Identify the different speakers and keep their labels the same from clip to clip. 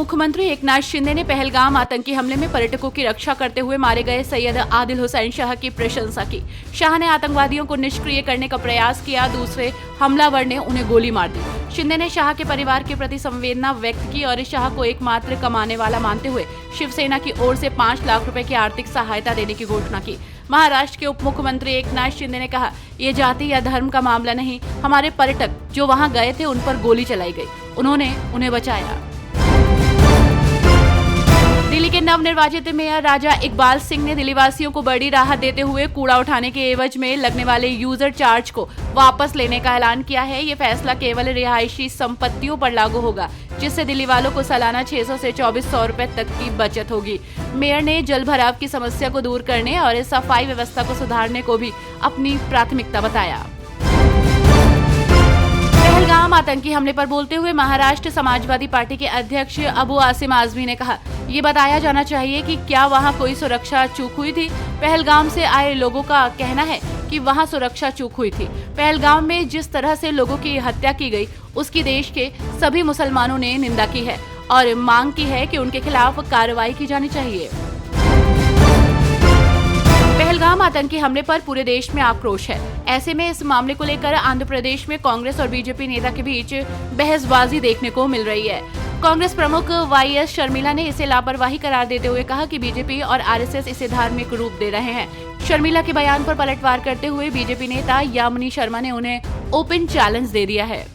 Speaker 1: मुख्यमंत्री एकनाथ शिंदे ने पहलगाम आतंकी हमले में पर्यटकों की रक्षा करते हुए मारे गए सैयद आदिल हुसैन शाह की प्रशंसा की। शाह ने आतंकवादियों को निष्क्रिय करने का प्रयास किया, दूसरे हमलावर ने उन्हें गोली मार दी। शिंदे ने शाह के परिवार के प्रति संवेदना व्यक्त की और शाह को एकमात्र कमाने वाला मानते हुए शिवसेना की ओर से 5 लाख रुपए की आर्थिक सहायता देने की घोषणा की। महाराष्ट्र के उप मुख्यमंत्री एकनाथ शिंदे ने कहा, ये जाति या धर्म का मामला नहीं, हमारे पर्यटक जो वहां गए थे उन पर गोली चलाई गई, उन्होंने उन्हें बचाया। दिल्ली के नवनिर्वाचित मेयर राजा इकबाल सिंह ने दिल्ली वासियों को बड़ी राहत देते हुए कूड़ा उठाने के एवज में लगने वाले यूजर चार्ज को वापस लेने का ऐलान किया है। ये फैसला केवल रिहायशी संपत्तियों पर लागू होगा, जिससे दिल्ली वालों को सालाना 600 से 2400 रुपए तक की बचत होगी। मेयर ने जल भराव की समस्या को दूर करने और सफाई व्यवस्था को सुधारने को भी अपनी प्राथमिकता बताया। पहलगाम आतंकी हमले पर बोलते हुए महाराष्ट्र समाजवादी पार्टी के अध्यक्ष अबू आसिम आजमी ने कहा, ये बताया जाना चाहिए कि क्या वहां कोई सुरक्षा चूक हुई थी। पहलगाम से आए लोगों का कहना है कि वहां सुरक्षा चूक हुई थी। पहलगाम में जिस तरह से लोगों की हत्या की गई, उसकी देश के सभी मुसलमानों ने निंदा की है और मांग की है कि उनके खिलाफ कार्रवाई की जानी चाहिए। पहलगाम आतंकी हमले पर पूरे देश में आक्रोश है। ऐसे में इस मामले को लेकर आंध्र प्रदेश में कांग्रेस और बीजेपी नेता के बीच बहसबाजी देखने को मिल रही है। कांग्रेस प्रमुख वाईएस शर्मिला ने इसे लापरवाही करार देते हुए कहा कि बीजेपी और आरएसएस इसे धार्मिक रूप दे रहे हैं। शर्मिला के बयान पर पलटवार करते हुए बीजेपी नेता यामिनी शर्मा ने उन्हें ओपन चैलेंज दे दिया है।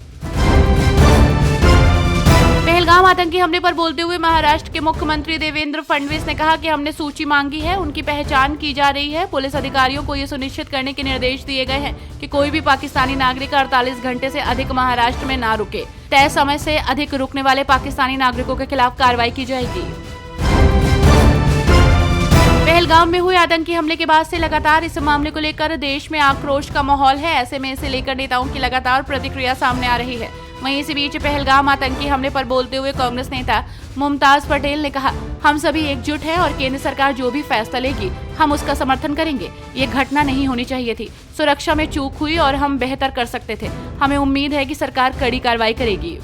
Speaker 1: पहलगाम आतंकी हमले पर बोलते हुए महाराष्ट्र के मुख्यमंत्री देवेंद्र फडणवीस ने कहा कि हमने सूची मांगी है, उनकी पहचान की जा रही है। पुलिस अधिकारियों को ये सुनिश्चित करने के निर्देश दिए गए हैं कि कोई भी पाकिस्तानी नागरिक 48 घंटे से अधिक महाराष्ट्र में ना रुके। तय समय से अधिक रुकने वाले पाकिस्तानी नागरिकों के खिलाफ कार्रवाई की जाएगी। पहलगाम में हुए आतंकी हमले के बाद से लगातार इस मामले को लेकर देश में आक्रोश का माहौल है। ऐसे में इसे लेकर नेताओं की लगातार प्रतिक्रिया सामने आ रही है। वहीं इसी बीच पहलगाम आतंकी हमले पर बोलते हुए कांग्रेस नेता मुमताज पटेल ने कहा, हम सभी एकजुट हैं और केंद्र सरकार जो भी फैसला लेगी हम उसका समर्थन करेंगे। ये घटना नहीं होनी चाहिए थी। सुरक्षा में चूक हुई और हम बेहतर कर सकते थे। हमें उम्मीद है कि सरकार कड़ी कार्रवाई करेगी।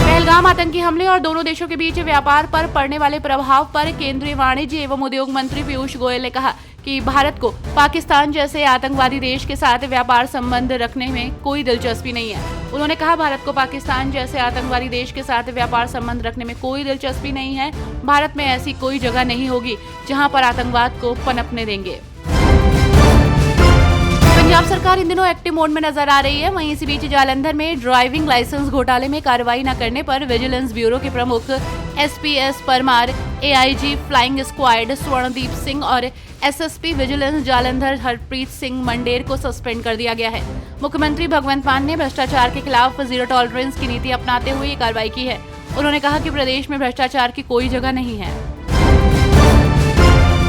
Speaker 1: पहलगाम आतंकी हमले और दोनों देशों के बीच व्यापार पर पड़ने वाले प्रभाव पर केंद्रीय वाणिज्य एवं उद्योग मंत्री पीयूष गोयल ने कहा कि भारत को पाकिस्तान जैसे आतंकवादी देश के साथ व्यापार संबंध रखने में कोई दिलचस्पी नहीं है। उन्होंने कहा, भारत को पाकिस्तान जैसे आतंकवादी देश के साथ व्यापार संबंध रखने में कोई दिलचस्पी नहीं है। भारत में ऐसी कोई जगह नहीं होगी जहां पर आतंकवाद को पनपने देंगे। पंजाब सरकार इन दिनों एक्टिव मोड में नजर आ रही है। वहीं इसी बीच जालंधर में ड्राइविंग लाइसेंस घोटाले में कार्रवाई न करने पर विजिलेंस ब्यूरो के प्रमुख SPS Parmar, AIG flying squad Swarndeep Singh और एसएसपी विजिलेंस जालंधर हरप्रीत सिंह मंडेर को सस्पेंड कर दिया गया है। मुख्यमंत्री भगवंत मान ने भ्रष्टाचार के खिलाफ जीरो टॉलरेंस की नीति अपनाते हुए ये कार्रवाई की है। उन्होंने कहा कि प्रदेश में भ्रष्टाचार की कोई जगह नहीं है।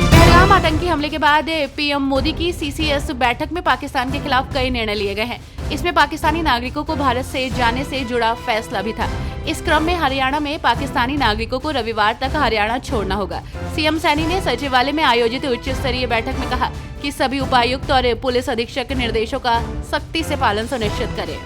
Speaker 1: पहलगाम आतंकी हमले के बाद पीएम मोदी की सीसीएस बैठक में पाकिस्तान के खिलाफ कई निर्णय लिए गए हैं। इसमें पाकिस्तानी नागरिकों को भारत से जाने से जुड़ा फैसला भी था। इस क्रम में हरियाणा में पाकिस्तानी नागरिकों को रविवार तक हरियाणा छोड़ना होगा। सीएम सैनी ने सचिवालय में आयोजित उच्च स्तरीय बैठक में कहा कि सभी उपायुक्त और पुलिस अधीक्षक निर्देशों का सख्ती से पालन सुनिश्चित करें।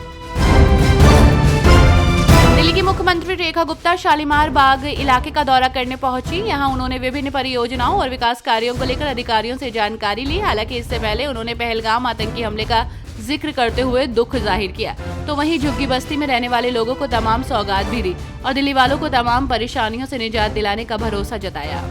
Speaker 1: दिल्ली की मुख्यमंत्री रेखा गुप्ता शालीमार बाग इलाके का दौरा करने पहुंची। यहां उन्होंने विभिन्न परियोजनाओं और विकास कार्यों को लेकर अधिकारियों से जानकारी ली। हालांकि इससे पहले उन्होंने पहलगाम आतंकी हमले का जिक्र करते हुए दुख जाहिर किया, तो वहीं झुग्गी बस्ती में रहने वाले लोगों को तमाम सौगात भी दी और दिल्ली वालों को तमाम परेशानियों से निजात दिलाने का भरोसा जताया।